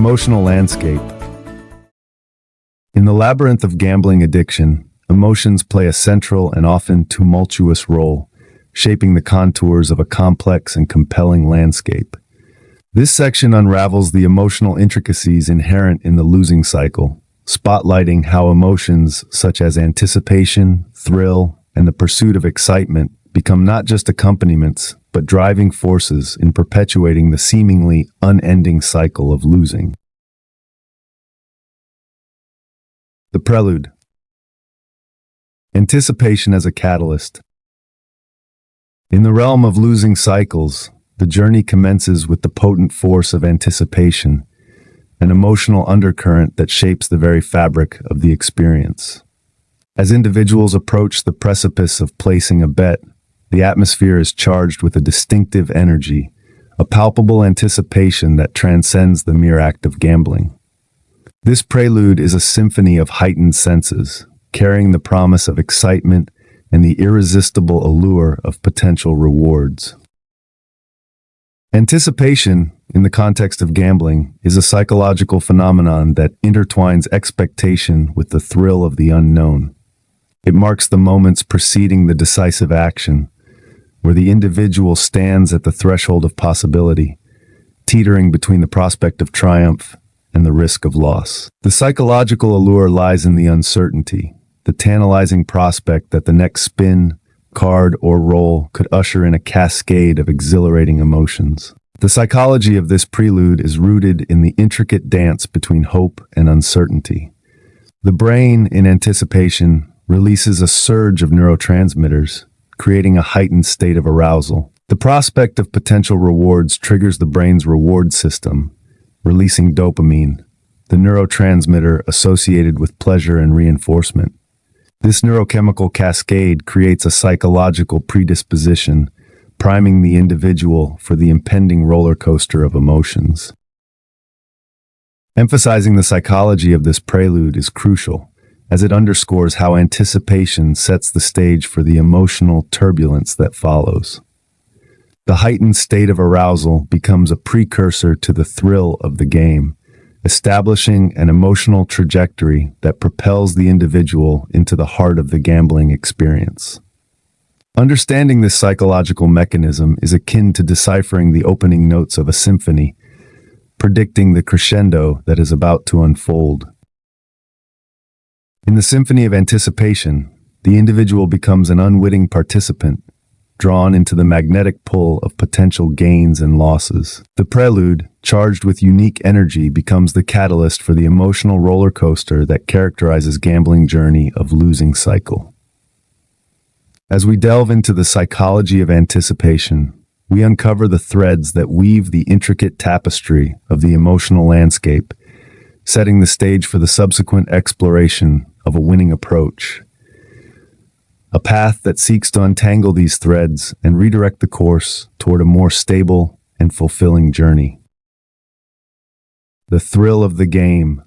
emotional landscape. In the labyrinth of gambling addiction, emotions play a central and often tumultuous role, shaping the contours of a complex and compelling landscape. This section unravels the emotional intricacies inherent in the losing cycle, spotlighting how emotions such as anticipation, thrill, and the pursuit of excitement become not just accompaniments, but driving forces in perpetuating the seemingly unending cycle of losing. The prelude. Anticipation as a catalyst. In the realm of losing cycles, the journey commences with the potent force of anticipation, an emotional undercurrent that shapes the very fabric of the experience. As individuals approach the precipice of placing a bet, the atmosphere is charged with a distinctive energy, a palpable anticipation that transcends the mere act of gambling. This prelude is a symphony of heightened senses, carrying the promise of excitement and the irresistible allure of potential rewards. Anticipation, in the context of gambling, is a psychological phenomenon that intertwines expectation with the thrill of the unknown. It marks the moments preceding the decisive action, where the individual stands at the threshold of possibility, teetering between the prospect of triumph and the risk of loss. The psychological allure lies in the uncertainty, the tantalizing prospect that the next spin, card, or roll could usher in a cascade of exhilarating emotions. The psychology of this prelude is rooted in the intricate dance between hope and uncertainty. The brain, in anticipation, releases a surge of neurotransmitters, creating a heightened state of arousal. The prospect of potential rewards triggers the brain's reward system, releasing dopamine, the neurotransmitter associated with pleasure and reinforcement. This neurochemical cascade creates a psychological predisposition, priming the individual for the impending roller coaster of emotions. Emphasizing the psychology of this prelude is crucial, as it underscores how anticipation sets the stage for the emotional turbulence that follows. The heightened state of arousal becomes a precursor to the thrill of the game, establishing an emotional trajectory that propels the individual into the heart of the gambling experience. Understanding this psychological mechanism is akin to deciphering the opening notes of a symphony, predicting the crescendo that is about to unfold. In the symphony of anticipation, the individual becomes an unwitting participant, drawn into the magnetic pull of potential gains and losses. The prelude, charged with unique energy, becomes the catalyst for the emotional roller coaster that characterizes gambling journey of losing cycle. As we delve into the psychology of anticipation, we uncover the threads that weave the intricate tapestry of the emotional landscape, setting the stage for the subsequent exploration of a winning approach. A path that seeks to untangle these threads and redirect the course toward a more stable and fulfilling journey. The thrill of the game.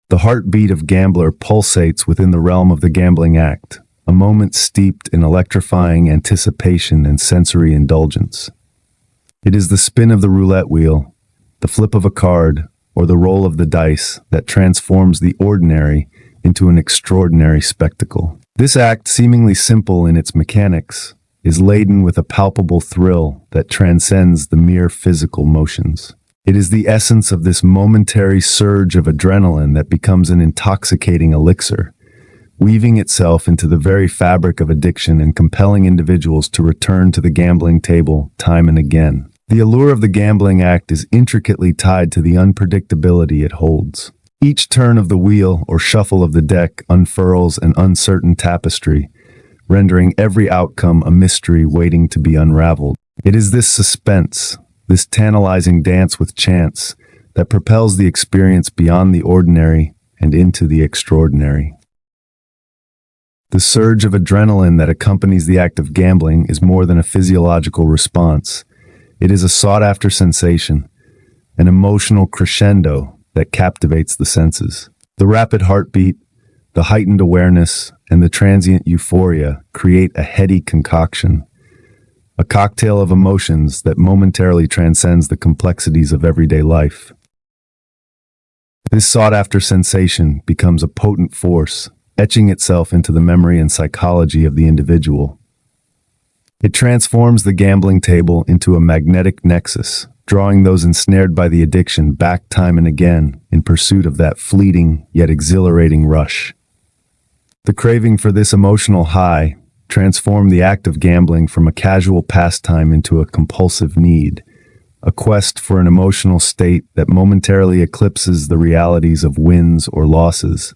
The heartbeat of gambler pulsates within the realm of the gambling act, a moment steeped in electrifying anticipation and sensory indulgence. It is the spin of the roulette wheel, the flip of a card, or the roll of the dice that transforms the ordinary into an extraordinary spectacle. This act, seemingly simple in its mechanics, is laden with a palpable thrill that transcends the mere physical motions. It is the essence of this momentary surge of adrenaline that becomes an intoxicating elixir, weaving itself into the very fabric of addiction and compelling individuals to return to the gambling table time and again. The allure of the gambling act is intricately tied to the unpredictability it holds. Each turn of the wheel or shuffle of the deck unfurls an uncertain tapestry, rendering every outcome a mystery waiting to be unraveled. It is this suspense, this tantalizing dance with chance, that propels the experience beyond the ordinary and into the extraordinary. The surge of adrenaline that accompanies the act of gambling is more than a physiological response. It is a sought-after sensation, an emotional crescendo that captivates the senses. The rapid heartbeat, the heightened awareness, and the transient euphoria create a heady concoction, a cocktail of emotions that momentarily transcends the complexities of everyday life. This sought-after sensation becomes a potent force, etching itself into the memory and psychology of the individual. It transforms the gambling table into a magnetic nexus, drawing those ensnared by the addiction back time and again in pursuit of that fleeting yet exhilarating rush. The craving for this emotional high transformed the act of gambling from a casual pastime into a compulsive need, a quest for an emotional state that momentarily eclipses the realities of wins or losses.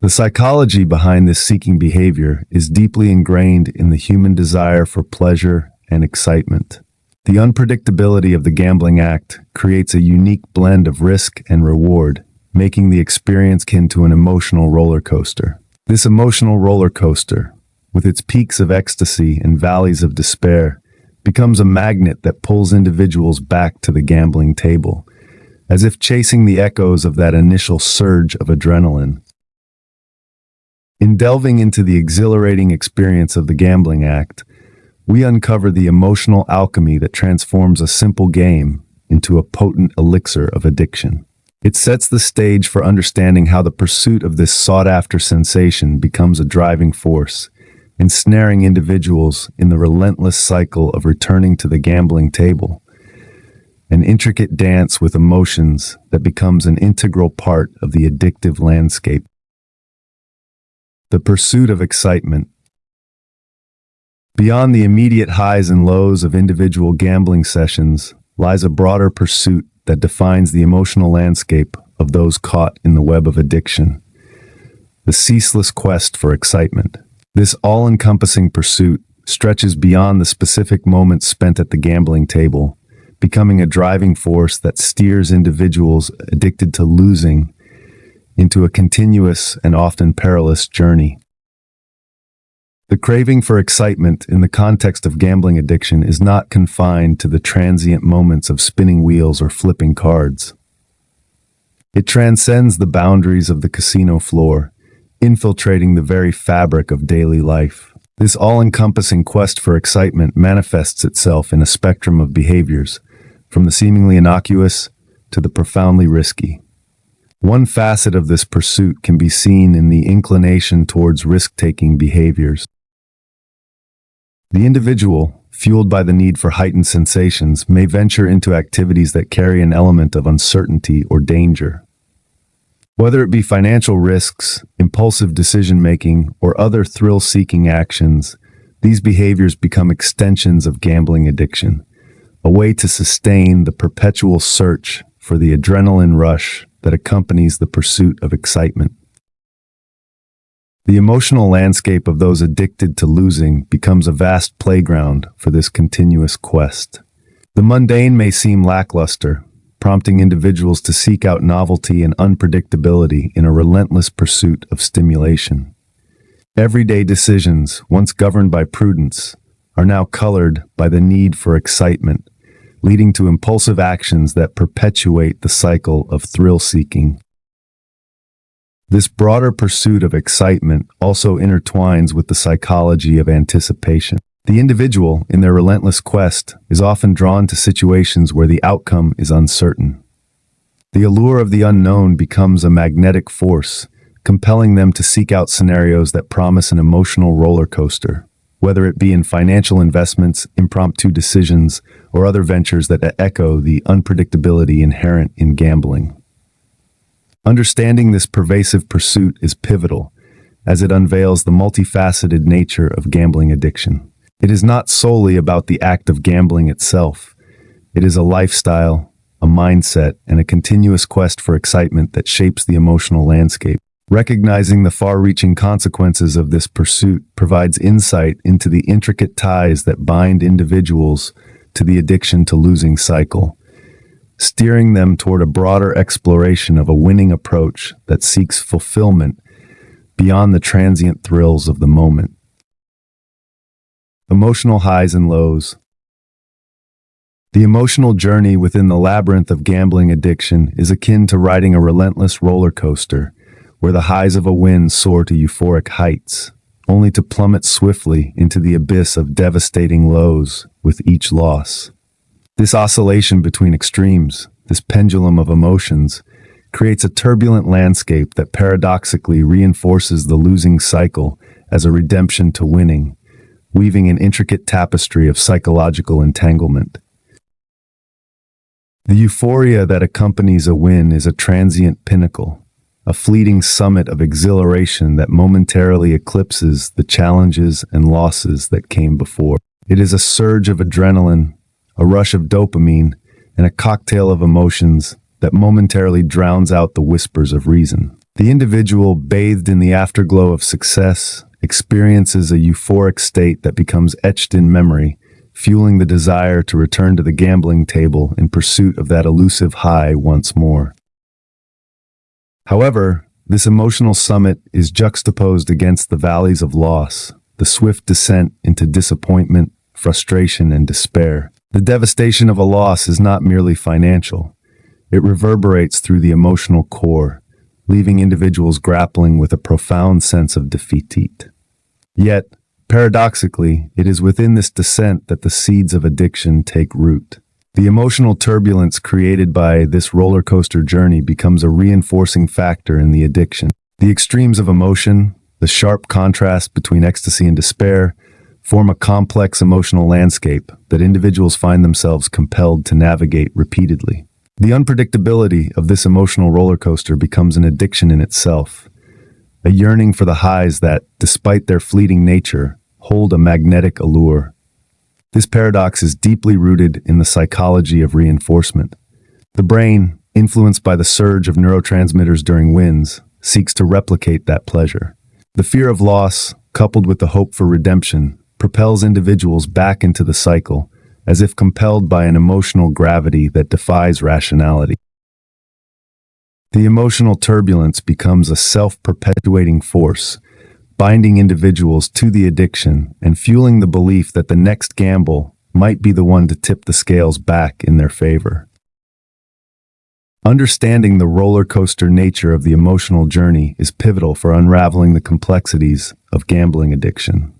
The psychology behind this seeking behavior is deeply ingrained in the human desire for pleasure and excitement. The unpredictability of the gambling act creates a unique blend of risk and reward, making the experience akin to an emotional roller coaster. This emotional roller coaster, with its peaks of ecstasy and valleys of despair, becomes a magnet that pulls individuals back to the gambling table, as if chasing the echoes of that initial surge of adrenaline. In delving into the exhilarating experience of the gambling act, we uncover the emotional alchemy that transforms a simple game into a potent elixir of addiction. It sets the stage for understanding how the pursuit of this sought-after sensation becomes a driving force, ensnaring individuals in the relentless cycle of returning to the gambling table, an intricate dance with emotions that becomes an integral part of the addictive landscape. The pursuit of excitement. Beyond the immediate highs and lows of individual gambling sessions lies a broader pursuit that defines the emotional landscape of those caught in the web of addiction. The ceaseless quest for excitement. This all-encompassing pursuit stretches beyond the specific moments spent at the gambling table, becoming a driving force that steers individuals addicted to losing into a continuous and often perilous journey. The craving for excitement in the context of gambling addiction is not confined to the transient moments of spinning wheels or flipping cards. It transcends the boundaries of the casino floor, infiltrating the very fabric of daily life. This all-encompassing quest for excitement manifests itself in a spectrum of behaviors, from the seemingly innocuous to the profoundly risky. One facet of this pursuit can be seen in the inclination towards risk-taking behaviors. The individual, fueled by the need for heightened sensations, may venture into activities that carry an element of uncertainty or danger. Whether it be financial risks, impulsive decision-making, or other thrill-seeking actions, these behaviors become extensions of gambling addiction, a way to sustain the perpetual search for the adrenaline rush that accompanies the pursuit of excitement. The emotional landscape of those addicted to losing becomes a vast playground for this continuous quest. The mundane may seem lackluster, prompting individuals to seek out novelty and unpredictability in a relentless pursuit of stimulation. Everyday decisions, once governed by prudence, are now colored by the need for excitement, leading to impulsive actions that perpetuate the cycle of thrill-seeking. This broader pursuit of excitement also intertwines with the psychology of anticipation. The individual, in their relentless quest, is often drawn to situations where the outcome is uncertain. The allure of the unknown becomes a magnetic force, compelling them to seek out scenarios that promise an emotional roller coaster, whether it be in financial investments, impromptu decisions, or other ventures that echo the unpredictability inherent in gambling. Understanding this pervasive pursuit is pivotal, as it unveils the multifaceted nature of gambling addiction. It is not solely about the act of gambling itself. It is a lifestyle, a mindset, and a continuous quest for excitement that shapes the emotional landscape. Recognizing the far-reaching consequences of this pursuit provides insight into the intricate ties that bind individuals to the addiction to losing cycle, steering them toward a broader exploration of a winning approach that seeks fulfillment beyond the transient thrills of the moment. Emotional highs and lows. The emotional journey within the labyrinth of gambling addiction is akin to riding a relentless roller coaster, where the highs of a win soar to euphoric heights, only to plummet swiftly into the abyss of devastating lows with each loss. This oscillation between extremes, this pendulum of emotions, creates a turbulent landscape that paradoxically reinforces the losing cycle as a redemption to winning, weaving an intricate tapestry of psychological entanglement. The euphoria that accompanies a win is a transient pinnacle, a fleeting summit of exhilaration that momentarily eclipses the challenges and losses that came before. It is a surge of adrenaline, a rush of dopamine, and a cocktail of emotions that momentarily drowns out the whispers of reason. The individual, bathed in the afterglow of success, experiences a euphoric state that becomes etched in memory, fueling the desire to return to the gambling table in pursuit of that elusive high once more. However, this emotional summit is juxtaposed against the valleys of loss, the swift descent into disappointment, frustration, and despair. The devastation of a loss is not merely financial. It reverberates through the emotional core, leaving individuals grappling with a profound sense of defeat. Yet, paradoxically, it is within this descent that the seeds of addiction take root. The emotional turbulence created by this roller coaster journey becomes a reinforcing factor in the addiction. The extremes of emotion, the sharp contrast between ecstasy and despair, form a complex emotional landscape that individuals find themselves compelled to navigate repeatedly. The unpredictability of this emotional roller coaster becomes an addiction in itself, a yearning for the highs that, despite their fleeting nature, hold a magnetic allure. This paradox is deeply rooted in the psychology of reinforcement. The brain, influenced by the surge of neurotransmitters during wins, seeks to replicate that pleasure. The fear of loss, coupled with the hope for redemption, propels individuals back into the cycle, as if compelled by an emotional gravity that defies rationality. The emotional turbulence becomes a self-perpetuating force, binding individuals to the addiction and fueling the belief that the next gamble might be the one to tip the scales back in their favor. Understanding the roller coaster nature of the emotional journey is pivotal for unraveling the complexities of gambling addiction.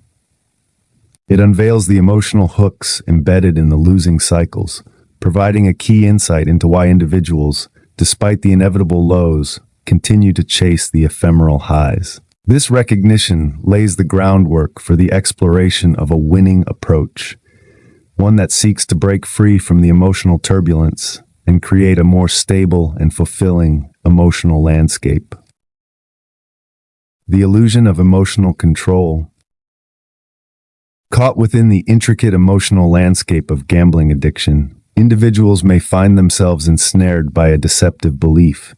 It unveils the emotional hooks embedded in the losing cycles, providing a key insight into why individuals, despite the inevitable lows, continue to chase the ephemeral highs. This recognition lays the groundwork for the exploration of a winning approach, one that seeks to break free from the emotional turbulence and create a more stable and fulfilling emotional landscape. The illusion of emotional control. Caught within the intricate emotional landscape of gambling addiction, individuals may find themselves ensnared by a deceptive belief,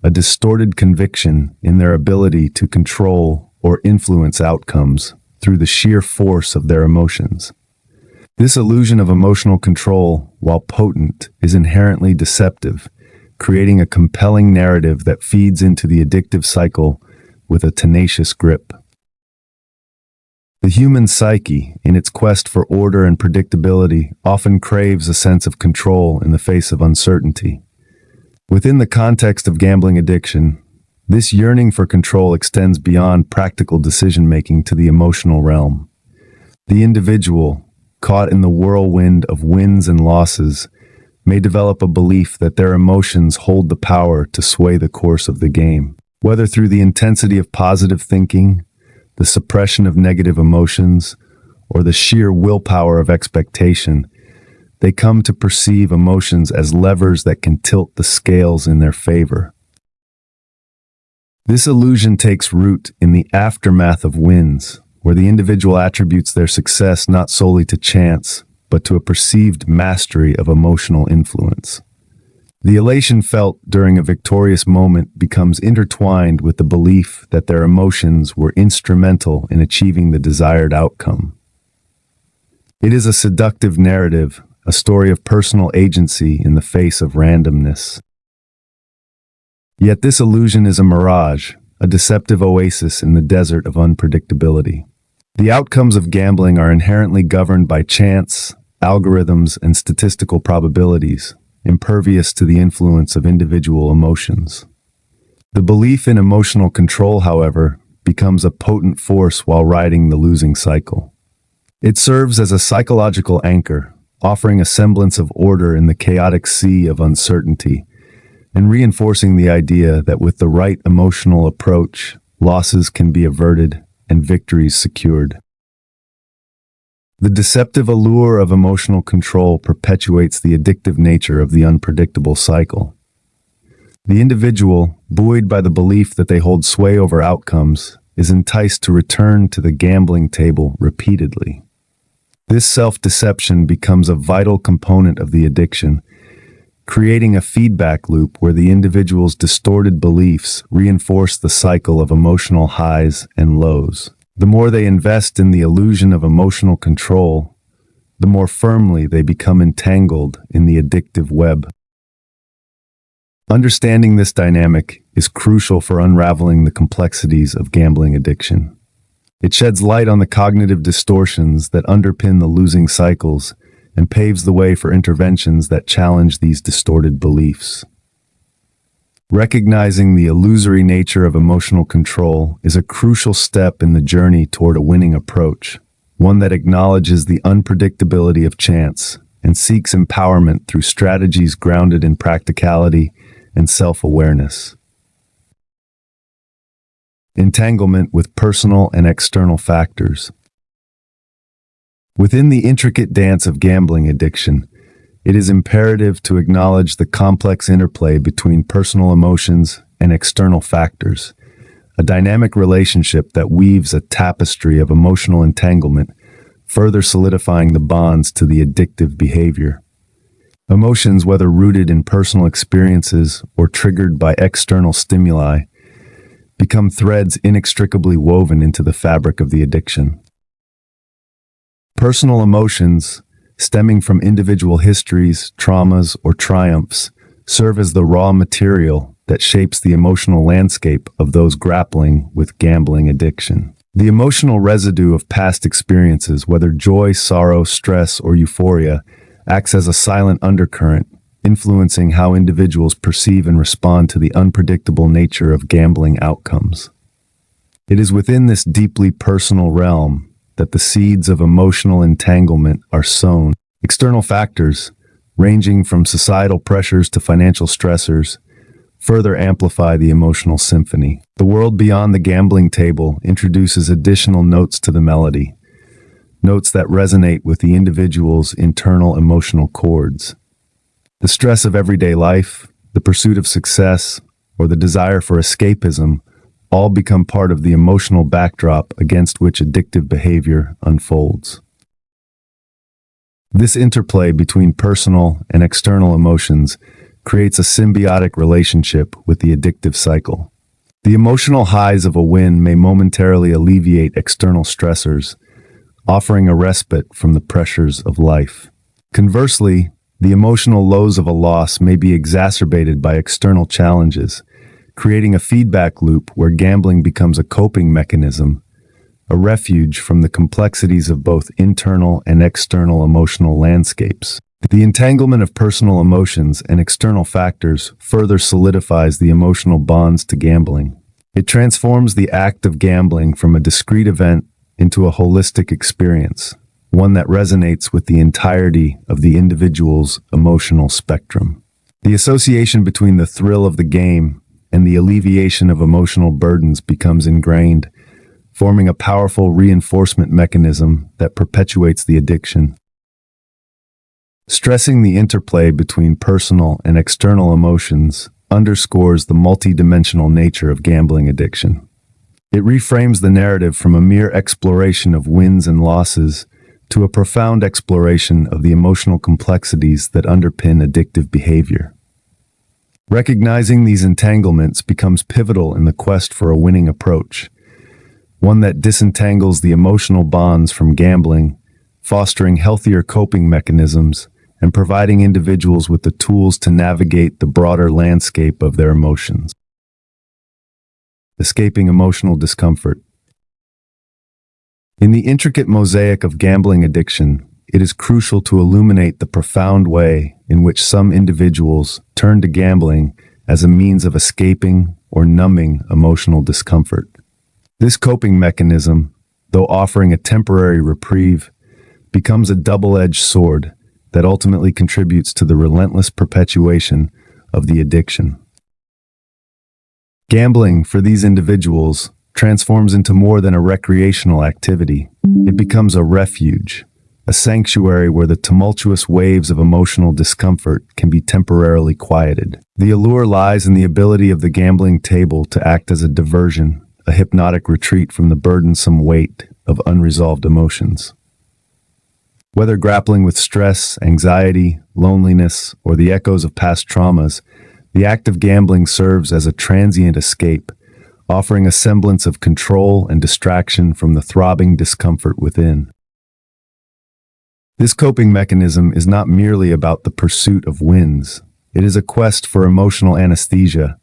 a distorted conviction in their ability to control or influence outcomes through the sheer force of their emotions. This illusion of emotional control, while potent, is inherently deceptive, creating a compelling narrative that feeds into the addictive cycle with a tenacious grip. The human psyche, in its quest for order and predictability, often craves a sense of control in the face of uncertainty. Within the context of gambling addiction, this yearning for control extends beyond practical decision-making to the emotional realm. The individual, caught in the whirlwind of wins and losses, may develop a belief that their emotions hold the power to sway the course of the game. Whether through the intensity of positive thinking, the suppression of negative emotions, or the sheer willpower of expectation, they come to perceive emotions as levers that can tilt the scales in their favor. This illusion takes root in the aftermath of wins, where the individual attributes their success not solely to chance, but to a perceived mastery of emotional influence. The elation felt during a victorious moment becomes intertwined with the belief that their emotions were instrumental in achieving the desired outcome. It is a seductive narrative, a story of personal agency in the face of randomness. Yet this illusion is a mirage, a deceptive oasis in the desert of unpredictability. The outcomes of gambling are inherently governed by chance, algorithms, and statistical probabilities, impervious to the influence of individual emotions. The belief in emotional control, however, becomes a potent force while riding the losing cycle. It serves as a psychological anchor, offering a semblance of order in the chaotic sea of uncertainty, and reinforcing the idea that with the right emotional approach, losses can be averted and victories secured. The deceptive allure of emotional control perpetuates the addictive nature of the unpredictable cycle. The individual, buoyed by the belief that they hold sway over outcomes, is enticed to return to the gambling table repeatedly. This self-deception becomes a vital component of the addiction, creating a feedback loop where the individual's distorted beliefs reinforce the cycle of emotional highs and lows. The more they invest in the illusion of emotional control, the more firmly they become entangled in the addictive web. Understanding this dynamic is crucial for unraveling the complexities of gambling addiction. It sheds light on the cognitive distortions that underpin the losing cycles and paves the way for interventions that challenge these distorted beliefs. Recognizing the illusory nature of emotional control is a crucial step in the journey toward a winning approach, one that acknowledges the unpredictability of chance and seeks empowerment through strategies grounded in practicality and self-awareness. Entanglement with personal and external factors. Within the intricate dance of gambling addiction, it is imperative to acknowledge the complex interplay between personal emotions and external factors, a dynamic relationship that weaves a tapestry of emotional entanglement, further solidifying the bonds to the addictive behavior. Emotions, whether rooted in personal experiences or triggered by external stimuli, become threads inextricably woven into the fabric of the addiction. Personal emotions, stemming from individual histories, traumas, or triumphs, serve as the raw material that shapes the emotional landscape of those grappling with gambling addiction. The emotional residue of past experiences, whether joy, sorrow, stress, or euphoria, acts as a silent undercurrent, influencing how individuals perceive and respond to the unpredictable nature of gambling outcomes. It is within this deeply personal realm that the seeds of emotional entanglement are sown. External factors, ranging from societal pressures to financial stressors, further amplify the emotional symphony. The world beyond the gambling table introduces additional notes to the melody, notes that resonate with the individual's internal emotional chords. The stress of everyday life, the pursuit of success, or the desire for escapism all become part of the emotional backdrop against which addictive behavior unfolds. This interplay between personal and external emotions creates a symbiotic relationship with the addictive cycle. The emotional highs of a win may momentarily alleviate external stressors, offering a respite from the pressures of life. Conversely, the emotional lows of a loss may be exacerbated by external challenges, creating a feedback loop where gambling becomes a coping mechanism, a refuge from the complexities of both internal and external emotional landscapes. The entanglement of personal emotions and external factors further solidifies the emotional bonds to gambling. It transforms the act of gambling from a discrete event into a holistic experience, one that resonates with the entirety of the individual's emotional spectrum. The association between the thrill of the game and the alleviation of emotional burdens becomes ingrained, forming a powerful reinforcement mechanism that perpetuates the addiction. Stressing the interplay between personal and external emotions underscores the multidimensional nature of gambling addiction. It reframes the narrative from a mere exploration of wins and losses to a profound exploration of the emotional complexities that underpin addictive behavior. Recognizing these entanglements becomes pivotal in the quest for a winning approach, one that disentangles the emotional bonds from gambling, fostering healthier coping mechanisms, and providing individuals with the tools to navigate the broader landscape of their emotions. Escaping emotional discomfort. In the intricate mosaic of gambling addiction, it is crucial to illuminate the profound way in which some individuals turn to gambling as a means of escaping or numbing emotional discomfort. This coping mechanism, though offering a temporary reprieve, becomes a double-edged sword, that ultimately contributes to the relentless perpetuation of the addiction. Gambling, for these individuals, transforms into more than a recreational activity. It becomes a refuge, a sanctuary where the tumultuous waves of emotional discomfort can be temporarily quieted. The allure lies in the ability of the gambling table to act as a diversion, a hypnotic retreat from the burdensome weight of unresolved emotions. Whether grappling with stress, anxiety, loneliness, or the echoes of past traumas, the act of gambling serves as a transient escape, offering a semblance of control and distraction from the throbbing discomfort within. This coping mechanism is not merely about the pursuit of wins. It is a quest for emotional anesthesia,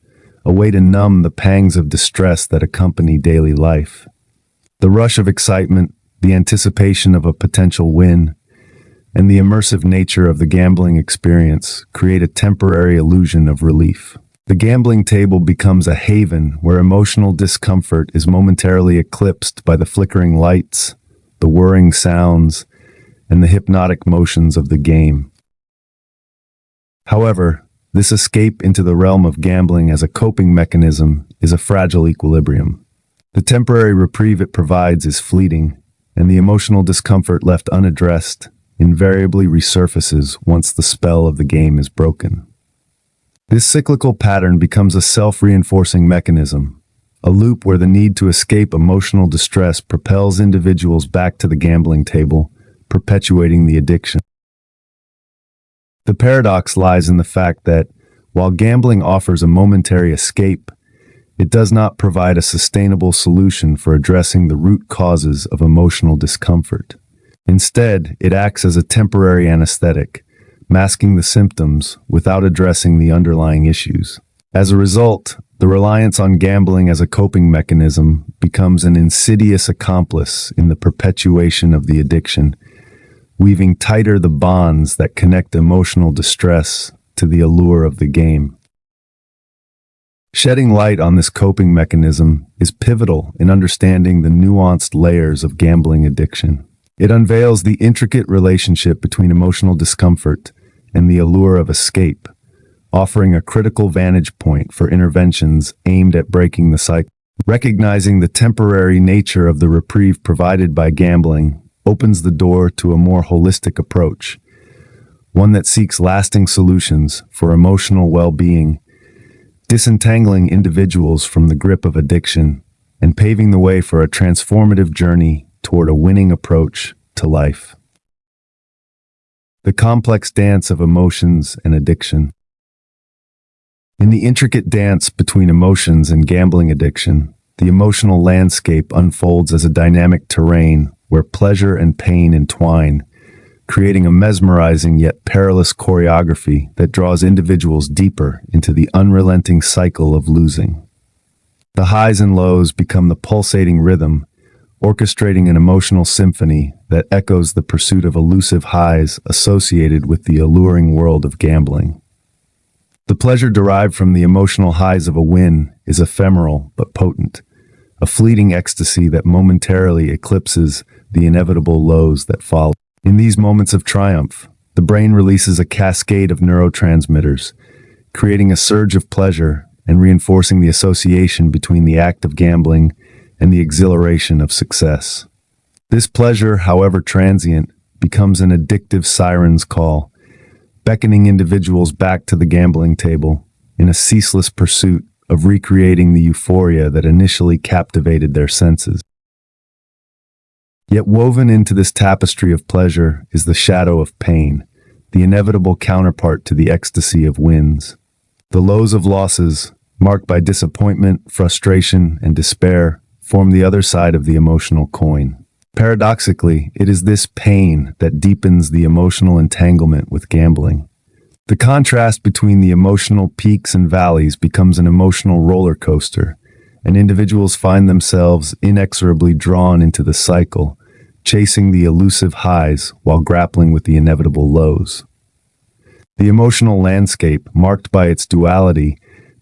a way to numb the pangs of distress that accompany daily life. The rush of excitement, the anticipation of a potential win, and the immersive nature of the gambling experience create a temporary illusion of relief. The gambling table becomes a haven where emotional discomfort is momentarily eclipsed by the flickering lights, the whirring sounds, and the hypnotic motions of the game. However, this escape into the realm of gambling as a coping mechanism is a fragile equilibrium. The temporary reprieve it provides is fleeting, and the emotional discomfort left unaddressed invariably resurfaces once the spell of the game is broken. This cyclical pattern becomes a self-reinforcing mechanism, a loop where the need to escape emotional distress propels individuals back to the gambling table, perpetuating the addiction. The paradox lies in the fact that, while gambling offers a momentary escape, it does not provide a sustainable solution for addressing the root causes of emotional discomfort. Instead, it acts as a temporary anesthetic, masking the symptoms without addressing the underlying issues. As a result, the reliance on gambling as a coping mechanism becomes an insidious accomplice in the perpetuation of the addiction, weaving tighter the bonds that connect emotional distress to the allure of the game. Shedding light on this coping mechanism is pivotal in understanding the nuanced layers of gambling addiction. It unveils the intricate relationship between emotional discomfort and the allure of escape, offering a critical vantage point for interventions aimed at breaking the cycle. Recognizing the temporary nature of the reprieve provided by gambling opens the door to a more holistic approach, one that seeks lasting solutions for emotional well-being, disentangling individuals from the grip of addiction and paving the way for a transformative journey toward a winning approach to life. The complex dance of emotions and addiction. In the intricate dance between emotions and gambling addiction, the emotional landscape unfolds as a dynamic terrain where pleasure and pain entwine, creating a mesmerizing yet perilous choreography that draws individuals deeper into the unrelenting cycle of losing. The highs and lows become the pulsating rhythm, orchestrating an emotional symphony that echoes the pursuit of elusive highs associated with the alluring world of gambling. The pleasure derived from the emotional highs of a win is ephemeral but potent, a fleeting ecstasy that momentarily eclipses the inevitable lows that follow. In these moments of triumph, the brain releases a cascade of neurotransmitters, creating a surge of pleasure and reinforcing the association between the act of gambling and the exhilaration of success. This pleasure, however transient, becomes an addictive siren's call, beckoning individuals back to the gambling table in a ceaseless pursuit of recreating the euphoria that initially captivated their senses. Yet woven into this tapestry of pleasure is the shadow of pain, the inevitable counterpart to the ecstasy of wins. The lows of losses, marked by disappointment, frustration, and despair, form the other side of the emotional coin. Paradoxically, it is this pain that deepens the emotional entanglement with gambling. The contrast between the emotional peaks and valleys becomes an emotional roller coaster, and individuals find themselves inexorably drawn into the cycle, chasing the elusive highs while grappling with the inevitable lows. The emotional landscape, marked by its duality,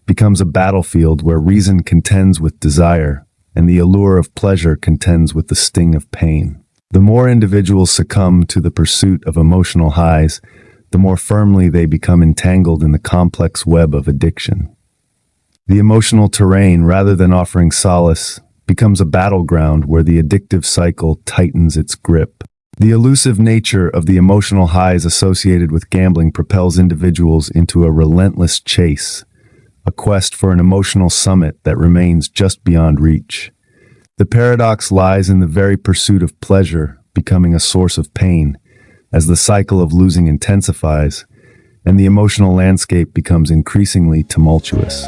becomes a battlefield where reason contends with desire, and the allure of pleasure contends with the sting of pain. The more individuals succumb to the pursuit of emotional highs, the more firmly they become entangled in the complex web of addiction. The emotional terrain, rather than offering solace, becomes a battleground where the addictive cycle tightens its grip. The elusive nature of the emotional highs associated with gambling propels individuals into a relentless chase, a quest for an emotional summit that remains just beyond reach. The paradox lies in the very pursuit of pleasure becoming a source of pain, as the cycle of losing intensifies and the emotional landscape becomes increasingly tumultuous.